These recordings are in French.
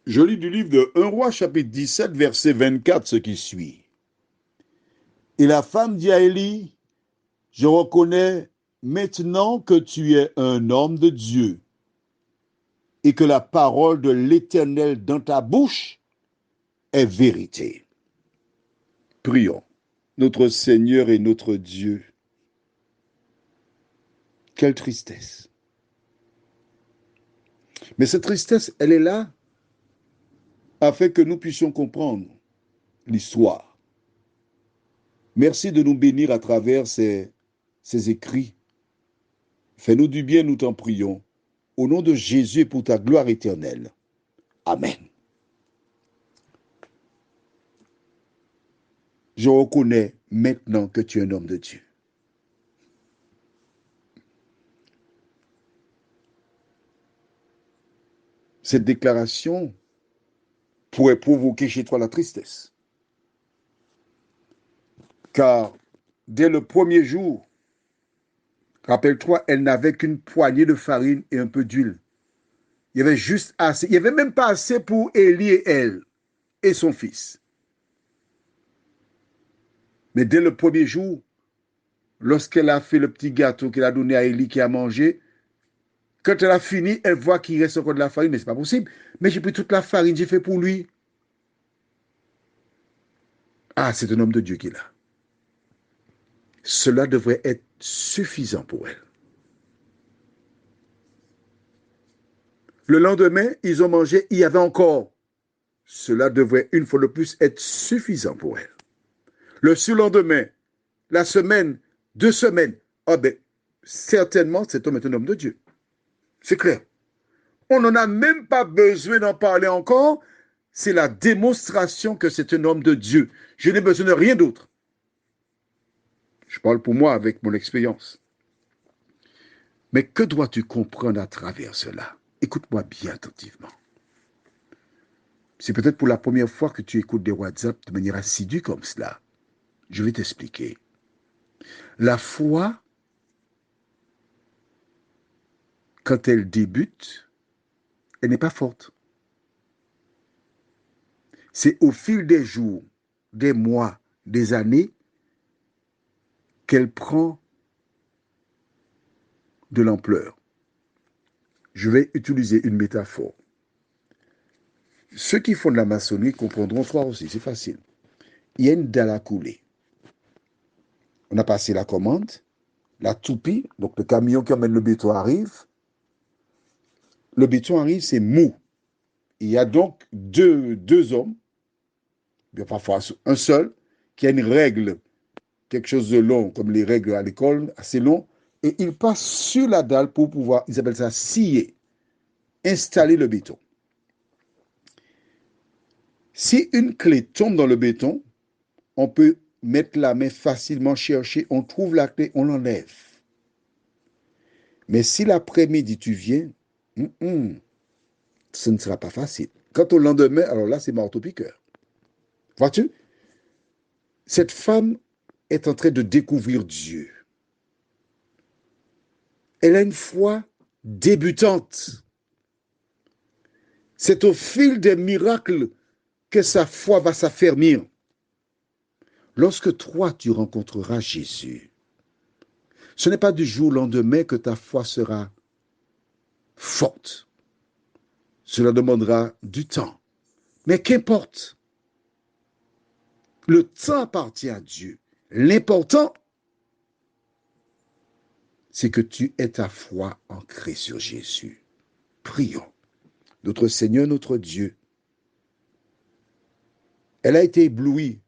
Je lis du livre de 1 Roi chapitre 17, verset 24, ce qui suit. Et la femme dit à Élie, je reconnais maintenant que tu es un homme de Dieu et que la parole de l'Éternel dans ta bouche est vérité. Prions. Notre Seigneur et notre Dieu, quelle tristesse. Mais cette tristesse, elle est là afin que nous puissions comprendre l'histoire. Merci de nous bénir à travers ces écrits. Fais-nous du bien, nous t'en prions. Au nom de Jésus et pour ta gloire éternelle. Amen. Je reconnais maintenant que tu es un homme de Dieu. Cette déclaration pourrait provoquer chez toi la tristesse. Car dès le premier jour, rappelle-toi, elle n'avait qu'une poignée de farine et un peu d'huile. Il y avait juste assez. Il n'y avait même pas assez pour Élie et elle et son fils. Mais dès le premier jour, lorsqu'elle a fait le petit gâteau qu'elle a donné à Élie qui a mangé, quand elle a fini, elle voit qu'il reste encore de la farine. Mais ce n'est pas possible. Mais j'ai pris toute la farine, j'ai fait pour lui. Ah, c'est un homme de Dieu qui est là. Cela devrait être suffisant pour elle. Le lendemain, ils ont mangé, il y avait encore. Cela devrait, une fois de plus, être suffisant pour elle. Le surlendemain, la semaine, 2 semaines, ah ben, certainement, cet homme est un homme de Dieu. C'est clair. On n'en a même pas besoin d'en parler encore. C'est la démonstration que c'est un homme de Dieu. Je n'ai besoin de rien d'autre. Je parle pour moi avec mon expérience. Mais que dois-tu comprendre à travers cela? Écoute-moi bien attentivement. C'est peut-être pour la première fois que tu écoutes des WhatsApp de manière assidue comme cela. Je vais t'expliquer. La foi, quand elle débute, elle n'est pas forte. C'est au fil des jours, des mois, des années qu'elle prend de l'ampleur. Je vais utiliser une métaphore. Ceux qui font de la maçonnerie comprendront toi aussi, c'est facile. Il y a une dalle à couler. On a passé la commande, la toupie, donc le camion qui emmène le béton arrive. Le béton arrive, c'est mou. Il y a donc deux hommes, bien parfois un seul, qui a une règle, quelque chose de long, comme les règles à l'école, assez long, et il passe sur la dalle pour pouvoir, ils appellent ça scier, installer le béton. Si une clé tombe dans le béton, on peut mettre la main facilement, chercher, on trouve la clé, on l'enlève. Mais si l'après-midi tu viens, ce ne sera pas facile. Quant au lendemain, alors là, c'est marteau-piqueur. Vois-tu? Cette femme est en train de découvrir Dieu. Elle a une foi débutante. C'est au fil des miracles que sa foi va s'affermir. Lorsque toi, tu rencontreras Jésus, ce n'est pas du jour au lendemain que ta foi sera forte. Cela demandera du temps. Mais qu'importe, le temps appartient à Dieu. L'important, c'est que tu aies ta foi ancrée sur Jésus. Prions. Notre Seigneur, notre Dieu, elle a été éblouie.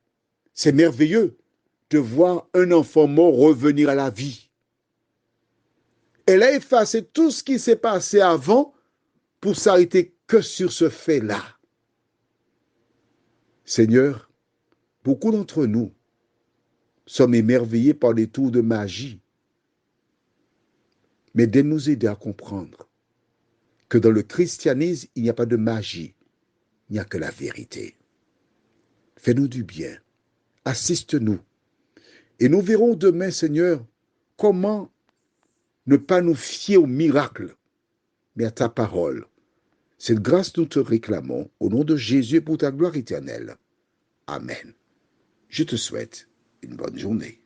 C'est merveilleux de voir un enfant mort revenir à la vie. Elle a effacé tout ce qui s'est passé avant pour s'arrêter que sur ce fait-là. Seigneur, beaucoup d'entre nous sommes émerveillés par des tours de magie. Mais de nous aider à comprendre que dans le christianisme, il n'y a pas de magie, il n'y a que la vérité. Fais-nous du bien, assiste-nous. Et nous verrons demain, Seigneur, comment ne pas nous fier au miracle, mais à ta parole. Cette grâce nous te réclamons au nom de Jésus pour ta gloire éternelle. Amen. Je te souhaite une bonne journée.